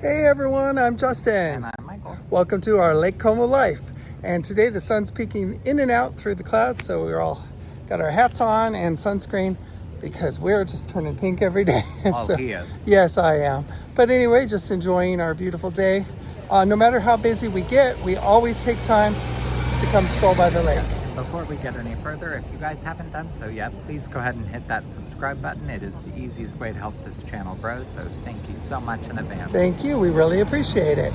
Hey everyone, I'm Justin. And I'm Michael. Welcome to our Lake Como life. And today the sun's peeking in and out through the clouds, so we're all got our hats on and sunscreen because we're just turning pink every day. Oh, So, he is. yes, I am. But anyway, just enjoying our beautiful day. No matter how busy we get, we always take time to come stroll by the lake. Before we get any further, if you guys haven't done so yet, please go ahead and hit that subscribe button. It is the easiest way to help this channel grow, so thank you so much in advance. Thank you. We really appreciate it.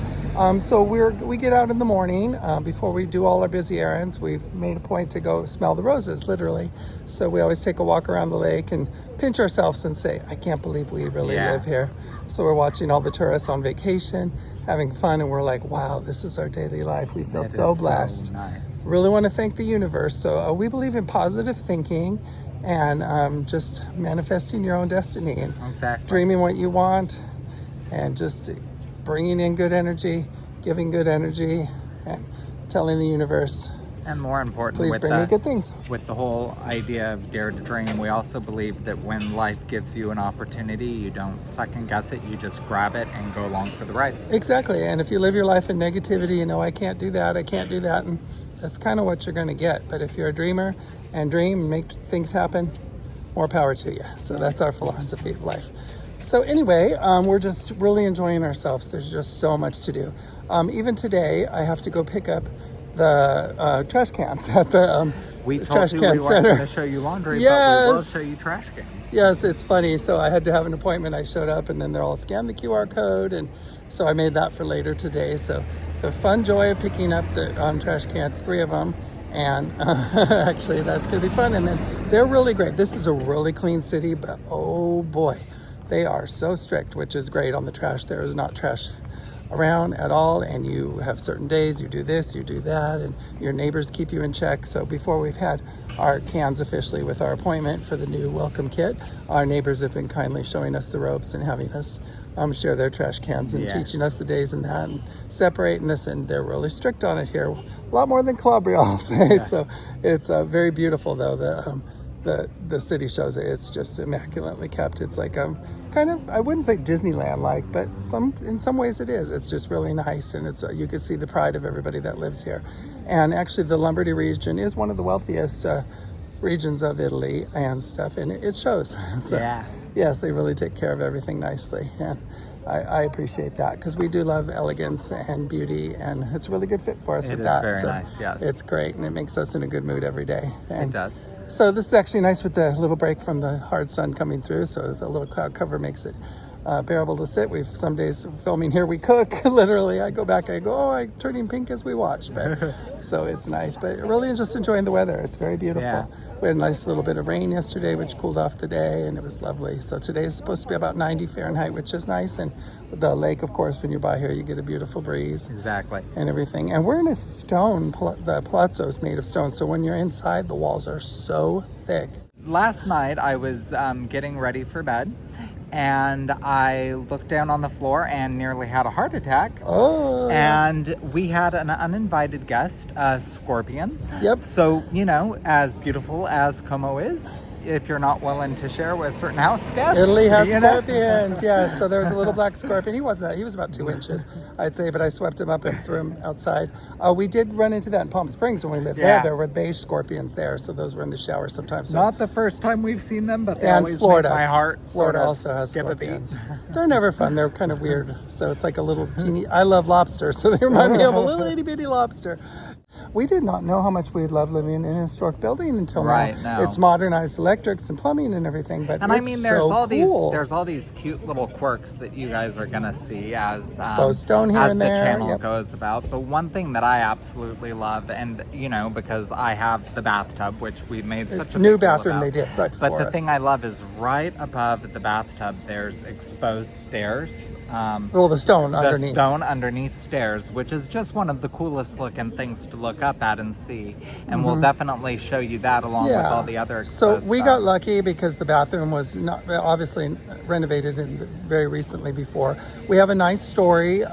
So we get out in the morning before we do all our busy errands. We've made a point to go smell the roses, literally. So we always take a walk around the lake and pinch ourselves and say, I can't believe we really live here. So we're watching all the tourists on vacation, having fun, and we're like, wow, this is our daily life. We feel so blessed. So nice. Really want to thank the universe. So we believe in positive thinking and just manifesting your own destiny and dreaming what you want and just bringing in good energy, giving good energy, and telling the universe, and more important, please bring me good things. With the whole idea of dare to dream, we also believe that when life gives you an opportunity, you don't second guess it, you just grab it and go along for the ride. Exactly. And if you live your life in negativity, I can't do that, and that's kind of what you're going to get. But if you're a dreamer and dream and make things happen, more power to you. So that's our philosophy of life. So anyway, we're just really enjoying ourselves. There's just so much to do. Even today, I have to go pick up the trash cans at the we trash told you can we center. weren't going to show you laundry, Yes. but we will show you trash cans. Yes, it's funny. So I had to have an appointment. I showed up and then they're all scanned the QR code. And so I made that for later today. So the fun joy of picking up the trash cans, 3 of them. And actually that's going to be fun. And then they're really great. This is a really clean city, but oh boy, they are so strict, which is great on the trash. There is not trash around at all, and you have certain days you do this, you do that, and your neighbors keep you in check. So before we've had our cans officially with our appointment for the new welcome kit, our neighbors have been kindly showing us the ropes and having us share their trash cans and teaching us the days and that and separating this, and they're really strict on it here, a lot more than Calabria, I'll say. Yes. So it's very beautiful though. The city shows it. It's just immaculately kept. It's like kind of, I wouldn't say Disneyland like, but in some ways it is. It's just really nice, and it's you can see the pride of everybody that lives here. And actually the Lombardy region is one of the wealthiest regions of Italy and stuff, and it shows. So, yes, they really take care of everything nicely, and I appreciate that because we do love elegance and beauty, and it's a really good fit for us with that. It is very nice, yes. It's great, and it makes us in a good mood every day. And it does. So this is actually nice with the little break from the hard sun coming through. So a little cloud cover makes it bearable to sit. We've some days filming here, we cook. Literally, I go back, I go, oh, I'm turning pink as we watch. But, so it's nice, but really just enjoying the weather. It's very beautiful. Yeah. We had a nice little bit of rain yesterday, which cooled off the day, and it was lovely. So today is supposed to be about 90 Fahrenheit, which is nice. And the lake, of course, when you're by here, you get a beautiful breeze. Exactly. And everything. And we're in a stone, the palazzo is made of stone. So when you're inside, the walls are so thick. Last night, I was getting ready for bed, and I looked down on the floor and nearly had a heart attack. Oh. And we had an uninvited guest, a scorpion. Yep. So, as beautiful as Como is, if you're not willing to share with certain house guests. Italy has scorpions, yeah. So there was a little black scorpion. He was about 2 inches, I'd say, but I swept him up and threw him outside. We did run into that in Palm Springs when we lived there. There were beige scorpions there, so those were in the shower sometimes. So not the first time we've seen them, but they and always Florida. make my heart Florida also has scorpions. They're never fun. They're kind of weird. So it's like a little teeny, I love lobster, so they remind me of a little itty bitty lobster. We did not know how much we'd love living in a historic building until now. It's modernized electrics and plumbing and everything, but and it's I mean, there's so all cool. There's all these cute little quirks that you guys are gonna see as exposed stone here and the there. channel goes about. But one thing that I absolutely love, and because I have the bathtub, which we made such a new big deal bathroom about, they did, right? But the thing I love is right above the bathtub, there's exposed stairs. The stone underneath. The stone underneath stairs, which is just one of the coolest looking things to look up at and see. And we'll definitely show you that along with all the other exposed So we got lucky because the bathroom was not obviously renovated very recently before. We have a nice story.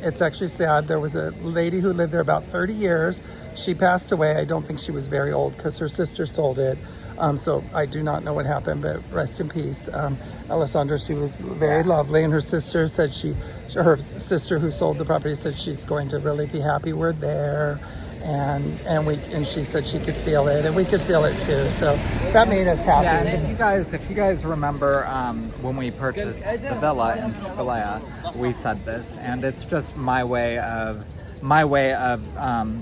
It's actually sad. There was a lady who lived there about 30 years. She passed away. I don't think she was very old because her sister sold it. So I do not know what happened, but rest in peace. Alessandra, she was very lovely, and her sister said her sister who sold the property said she's going to really be happy we're there. And she said she could feel it, and we could feel it too. So that made us happy. Yeah, and if you guys remember when we purchased the villa in Stroll, we said this, and it's just my way of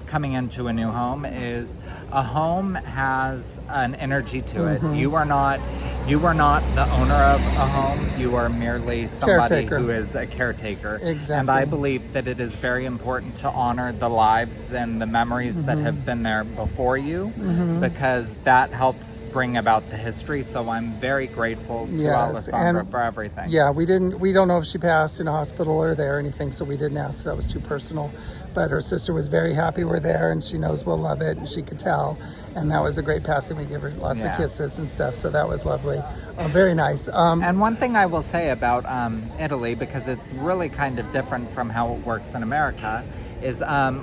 coming into a new home is a home has an energy to it. You are not the owner of a home. You are merely somebody who is a caretaker. Exactly. And I believe that it is very important to honor the lives and the memories that have been there before you, because that helps bring about the history. So I'm very grateful to Alessandra for everything. Yeah, we don't know if she passed in a hospital or there or anything, so we didn't ask. That was too personal. But her sister was very happy we're there, and she knows we'll love it, and she could tell. And that was a great passing. We give her lots of kisses and stuff, so that was lovely. Very nice. And one thing I will say about Italy, because it's really kind of different from how it works in America, is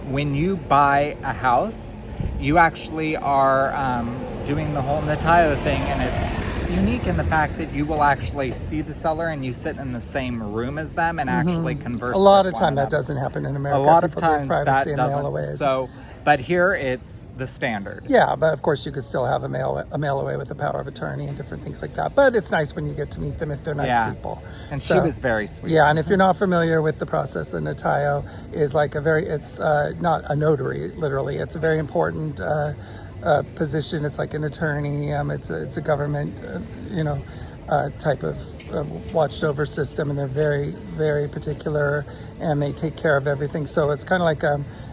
when you buy a house, you actually are doing the whole notaio thing, and it's unique in the fact that you will actually see the seller and you sit in the same room as them and actually converse. A lot of time that doesn't happen in America. A lot of People times take privacy that and mail away. doesn't. So, but here it's the standard. Yeah, but of course you could still have a mail away with a power of attorney and different things like that. But it's nice when you get to meet them if they're nice people. And she was very sweet. Yeah, and if you're not familiar with the process, a notaio is like it's not a notary, literally. It's a very important position. It's like an attorney. It's a government, type of watched over system, and they're very, very particular, and they take care of everything. So it's kind of like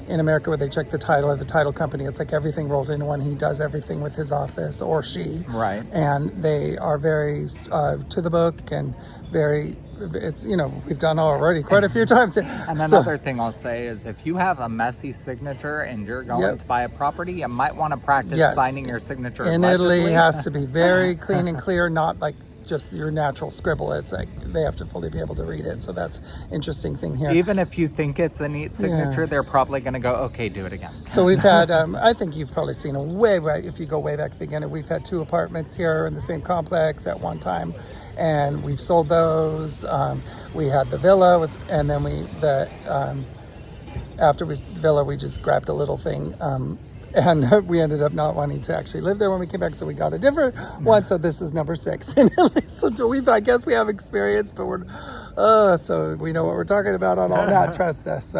in America where they check the title of the title company. It's like everything rolled into one. He does everything with his office, or she. Right. And they are very to the book and very. It's we've done already quite a few times. And another thing I'll say is if you have a messy signature and you're going to buy a property, you might want to practice signing your signature. In Italy, it has to be very clean and clear, not like just your natural scribble. It's like they have to fully be able to read it. So that's interesting thing here. Even if you think it's a neat signature, they're probably going to go, okay, do it again. So we've had, I think you've probably seen if you go way back to the beginning, we've had 2 apartments here in the same complex at one time. And we've sold those. We had the villa, and then after the villa, we just grabbed a little thing, and we ended up not wanting to actually live there when we came back, so we got a different one. So this is number 6. So I guess we have experience, but so we know what we're talking about on all that. Trust us,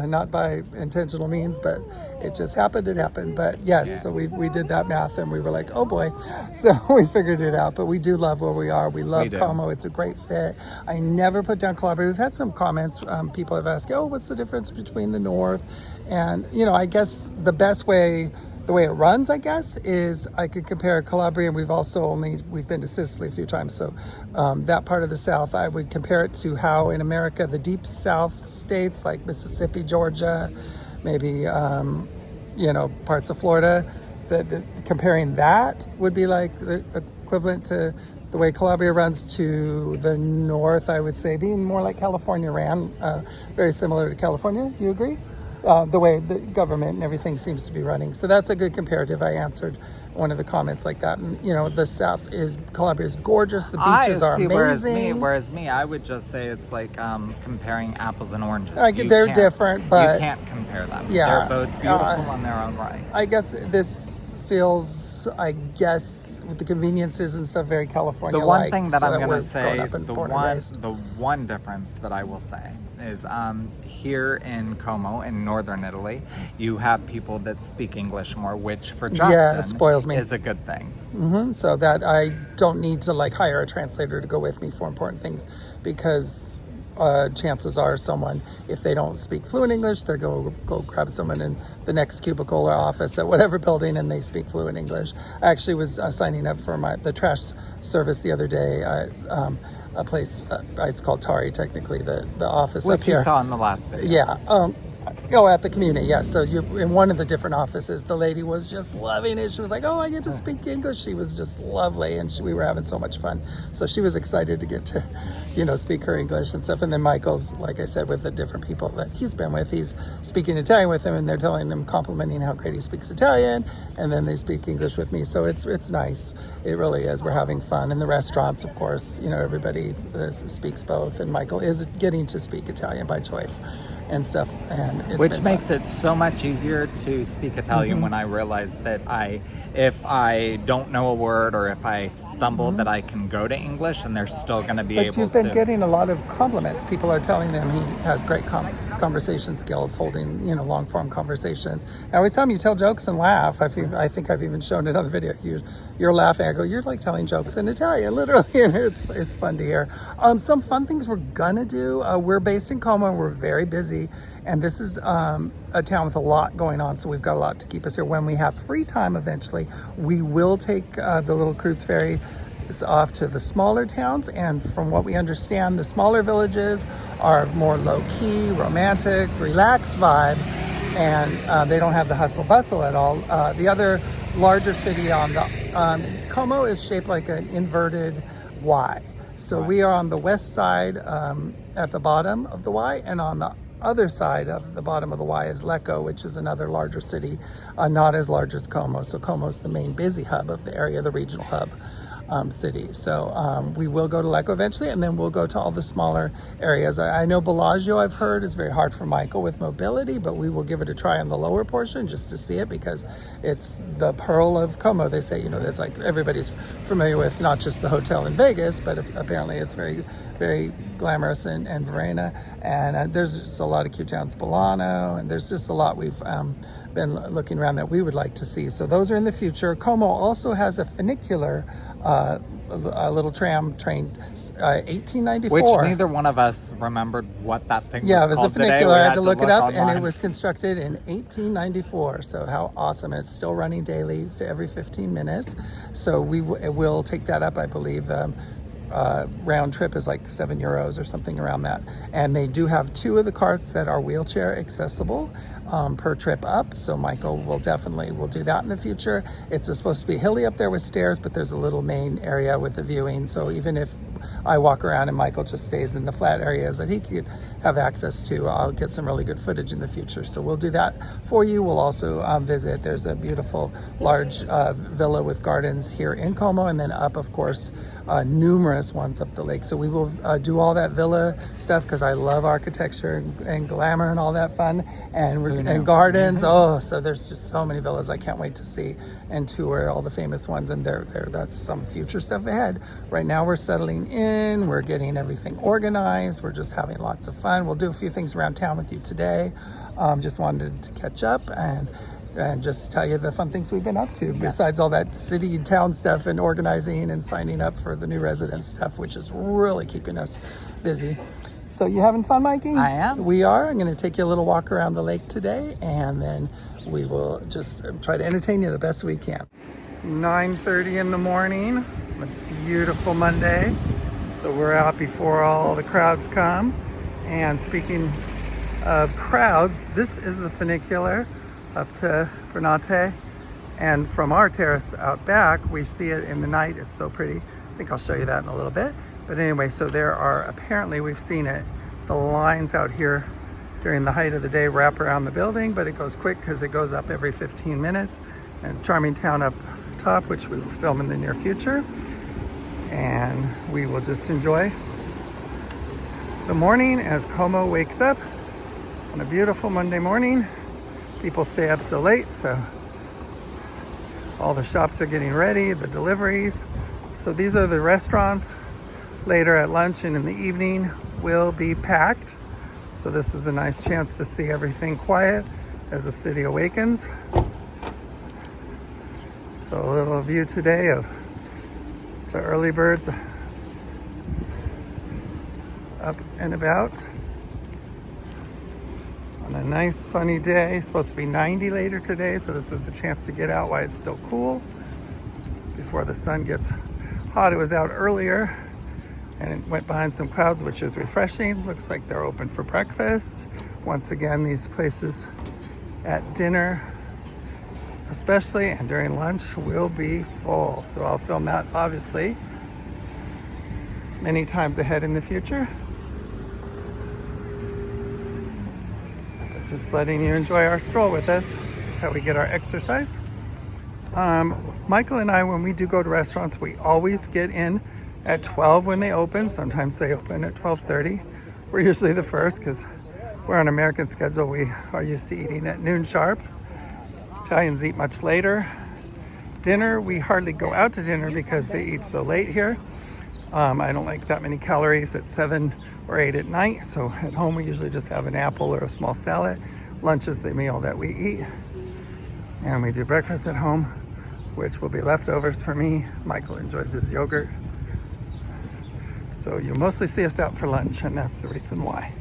not by intentional means, but it just happened. It happened. But yes, so we did that math, and we were like, oh boy. So we figured it out. But we do love where we are. We love Como. It's a great fit. I never put down Calabria. We've had some comments. People have asked, what's the difference between the north? And, I guess the way it runs, I guess, is I could compare Calabria, and we've been to Sicily a few times. So that part of the South, I would compare it to how in America, the deep South states like Mississippi, Georgia, maybe, parts of Florida, comparing that would be like the equivalent to the way Calabria runs to the north, I would say, being more like California ran, very similar to California. Do you agree? The way the government and everything seems to be running. So that's a good comparative. I answered one of the comments like that. And, the South Calabria is gorgeous. The beaches are amazing. Whereas me, I would just say it's like comparing apples and oranges. They're different, but you can't compare them. Yeah, they're both beautiful in their own right. I guess this feels, with the conveniences and stuff, very California-like. The one thing that I'm going to say, the one difference that I will say is here in Como, in northern Italy, you have people that speak English more, which for Justin spoils me. Is a good thing. So that I don't need to hire a translator to go with me for important things, because chances are someone, if they don't speak fluent English, they'll go grab someone in the next cubicle or office at whatever building, and they speak fluent English. I actually was signing up for the trash service the other day. A place, it's called Tari, technically, the office which up here. You saw in the last video. Yeah. Oh, at the community, yes. So you in one of the different offices, the lady was just loving it. She was like, "Oh, I get to speak English." She was just lovely, and we were having so much fun. So she was excited to get to, speak her English and stuff. And then Michael's, like I said, with the different people that he's been with, he's speaking Italian with him, and they're telling him, complimenting how great he speaks Italian, and then they speak English with me. So it's nice. It really is. We're having fun. In the restaurants, of course, everybody speaks both, and Michael is getting to speak Italian by choice and stuff, and which makes it so much easier to speak Italian when I realize that if I don't know a word or if I stumble, that I can go to English and they're still going to be able to. But you've been getting a lot of compliments. People are telling him he has great conversation skills, holding long form conversations. And every time you tell jokes and laugh, I think I've even shown another video. You're laughing. I go, you're like telling jokes in Italian, literally. And it's fun to hear. Some fun things we're gonna do. We're based in Como. We're very busy, and this is a town with a lot going on. So we've got a lot to keep us here. When we have free time, eventually, we will take the little cruise ferry off to the smaller towns, and from what we understand, the smaller villages are more low-key, romantic, relaxed vibe, and they don't have the hustle bustle at all. The other larger city on the Como is shaped like an inverted Y. So we are on the west side at the bottom of the Y, and on the other side of the bottom of the Y is Lecco, which is another larger city, not as large as Como. So Como is the main busy hub of the area, the regional hub city. So we will go to Lecco eventually, and then we'll go to all the smaller areas. I know Bellagio, I've heard, is very hard for Michael with mobility, but we will give it a try on the lower portion just to see it, because it's the pearl of Como. They say, that's like everybody's familiar with, not just the hotel in Vegas, but apparently it's very, very glamorous in Verena. And there's just a lot of cute towns, Bolano, and there's just a lot we've been looking around that we would like to see. So those are in the future. Como also has a funicular, a little tram train, 1894. Which neither one of us remembered what that thing was called. Yeah, it was the funicular. Today. I had to look it up, online. and it was constructed in 1894. So how awesome. It's still running daily every 15 minutes. So we will take that up, I believe. Round trip is like €7 or something around that. And they do have 2 of the carts that are wheelchair accessible per trip up. So Michael will do that in the future. It's supposed to be hilly up there with stairs, but there's a little main area with the viewing. So even if I walk around and Michael just stays in the flat areas that he could have access to, I'll get some really good footage in the future. So we'll do that for you. We'll also visit. There's a beautiful large villa with gardens here in Como, and then up, of course, numerous ones up the lake. So we will do all that villa stuff, because I love architecture and glamour and all that fun, and gardens. Oh, so there's just so many villas I can't wait to see and tour all the famous ones. And that's some future stuff ahead. Right now we're settling in. We're getting everything organized. We're just having lots of fun. We'll do a few things around town with you today. Just wanted to catch up and just tell you the fun things we've been up to, besides all that city and town stuff and organizing and signing up for the new residence stuff, which is really keeping us busy. So you having fun, Mikey? I am. We are. I'm going to take you a little walk around the lake today, and then we will just try to entertain you the best we can. 9:30 in the morning, a beautiful Monday. So we're out before all the crowds come. And speaking of crowds, this is the funicular up to Bernate, and from our terrace out back we see it in the night. It's so pretty. I think I'll show you that in a little bit. But anyway, so there are, apparently we've seen it, the lines out here during the height of the day wrap around the building, but it goes quick because it goes up every 15 minutes. And charming town up top, which we will film in the near future, and we will just enjoy the morning as Como wakes up on a beautiful Monday morning. People stay up so late, so all the shops are getting ready, the deliveries. So these are the restaurants. Later at lunch and in the evening will be packed. So this is a nice chance to see everything quiet as the city awakens. So a little view today of the early birds up and about on a nice sunny day. It's supposed to be 90 later today, so this is a chance to get out while it's still cool before the sun gets hot. It was out earlier and it went behind some clouds, which is refreshing. Looks like they're open for breakfast. Once again, these places at dinner, especially, and during lunch, will be full. So I'll film that, obviously, many times ahead in the future. But just letting you enjoy our stroll with us. This is how we get our exercise. Michael and I, when we do go to restaurants, we always get in at 12 when they open. Sometimes they open at 12:30. We're usually the first because we're on American schedule. We are used to eating at noon sharp. Italians eat much later. Dinner, we hardly go out to dinner because they eat so late here. I don't like that many calories at 7 or 8 at night. So at home, we usually just have an apple or a small salad. Lunch is the meal that we eat. And we do breakfast at home, which will be leftovers for me. Michael enjoys his yogurt. So you'll mostly see us out for lunch, and that's the reason why.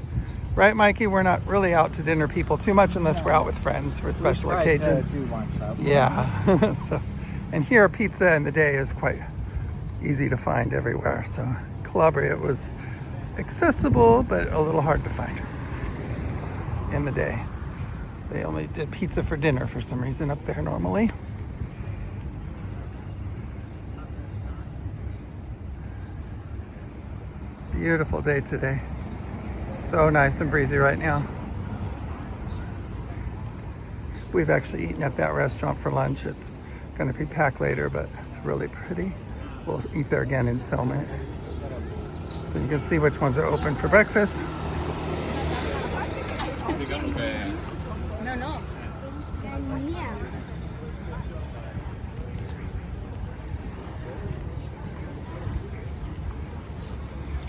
Right, Mikey? We're not really out to dinner people too much unless we're out with friends for special occasions. Yeah. So, and here, pizza in the day is quite easy to find everywhere. So Calabria, it was accessible, but a little hard to find in the day. They only did pizza for dinner for some reason up there normally. Beautiful day today. So nice and breezy right now. We've actually eaten at that restaurant for lunch. It's going to be packed later, but it's really pretty. We'll eat there again and film it. So you can see which ones are open for breakfast. No.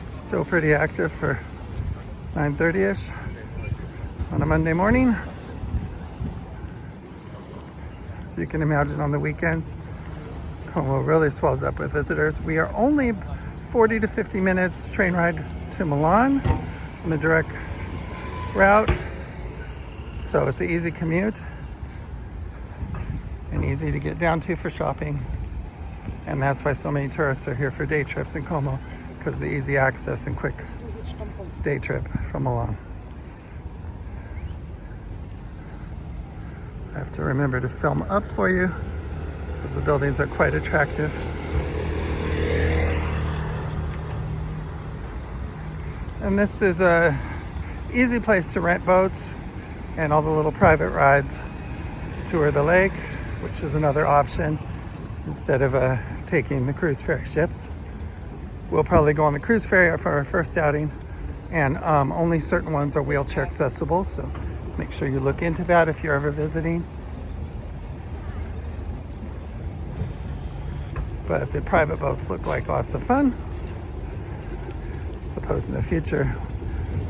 Still pretty active for 9:30ish on a Monday morning. So you can imagine on the weekends, Como really swells up with visitors. We are only 40 to 50 minutes train ride to Milan on the direct route. So it's an easy commute and easy to get down to for shopping. And that's why so many tourists are here for day trips in Como, because of the easy access and quick day trip from Milan. I have to remember to film up for you because the buildings are quite attractive. And this is a easy place to rent boats and all the little private rides to tour the lake, which is another option instead of taking the cruise ferry ships. We'll probably go on the cruise ferry for our first outing, and only certain ones are wheelchair accessible, so make sure you look into that if you're ever visiting. But the private boats look like lots of fun. Suppose in the future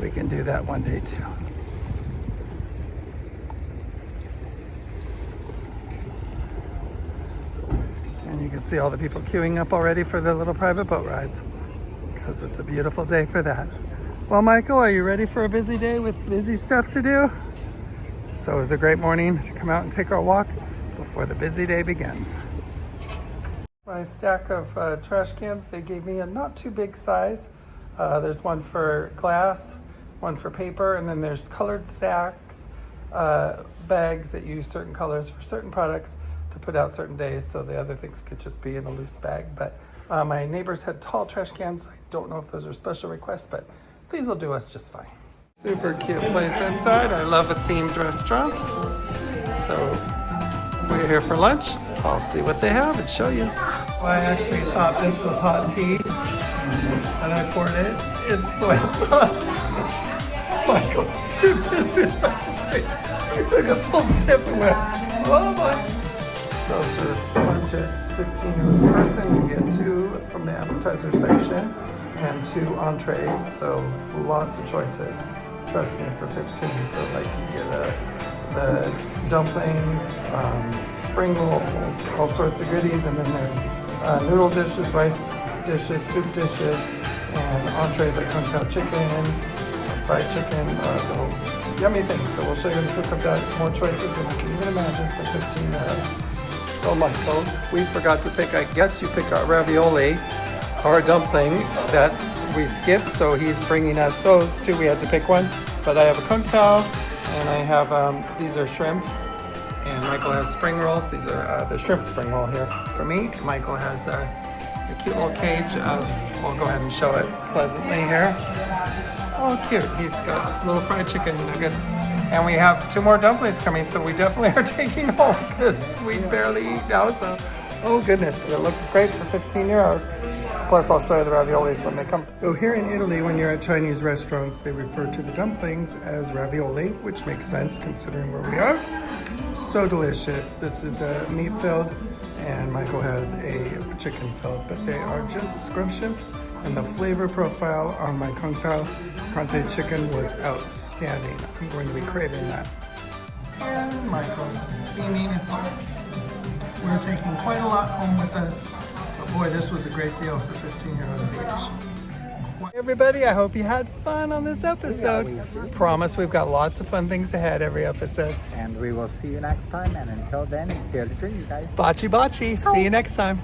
we can do that one day too. And you can see all the people queuing up already for their little private boat rides because it's a beautiful day for that. Well, Michael, are you ready for a busy day with busy stuff to do? So it was a great morning to come out and take our walk before the busy day begins. My stack of trash cans, they gave me a not too big size. There's one for glass, one for paper, and then there's colored stacks, bags that use certain colors for certain products to put out certain days, so the other things could just be in a loose bag. But my neighbors had tall trash cans. I don't know if those are special requests, but these will do us just fine. Super cute place inside. I love a themed restaurant. So we're here for lunch. I'll see what they have and show you. Well, I actually thought this was hot tea, and I poured it in soy sauce. Michael's too busy. I took a full sip and went, oh my. So for lunch at 15 euros per person, you get 2 from the appetizer section and 2 entrees, so lots of choices. Trust me, for 15, so like you get the dumplings, spring rolls, all sorts of goodies, and then there's noodle dishes, rice dishes, soup dishes, and entrees like kung pao chicken, fried chicken, so yummy things. So we'll show you in the cook up more choices than you can even imagine for 15 minutes. So Michael, we forgot to pick, I guess you pick our ravioli, our dumpling that we skipped, so he's bringing us those two. We had to pick one. But I have a kung pao, and I have, these are shrimps, and Michael has spring rolls. These are the shrimp spring roll here for me. Michael has a cute little cage of, we'll go ahead and show it pleasantly here. Oh, cute. He's got little fried chicken nuggets. And we have 2 more dumplings coming, so we definitely are taking home because we barely eat now. So, oh goodness, but it looks great for 15 euros. Plus, I'll show you the raviolis when they come. So here in Italy, when you're at Chinese restaurants, they refer to the dumplings as ravioli, which makes sense considering where we are. So delicious. This is meat-filled, and Michael has a chicken-filled, but they are just scrumptious. And the flavor profile on my Kung Pao Conte chicken was outstanding. I'm going to be craving that. And Michael's steaming. We're taking quite a lot home with us. But boy, this was a great deal for 15 euros each. Hey everybody, I hope you had fun on this episode. Promise we've got lots of fun things ahead every episode. And we will see you next time. And until then, dare to drink, you guys. Baci baci. See you next time.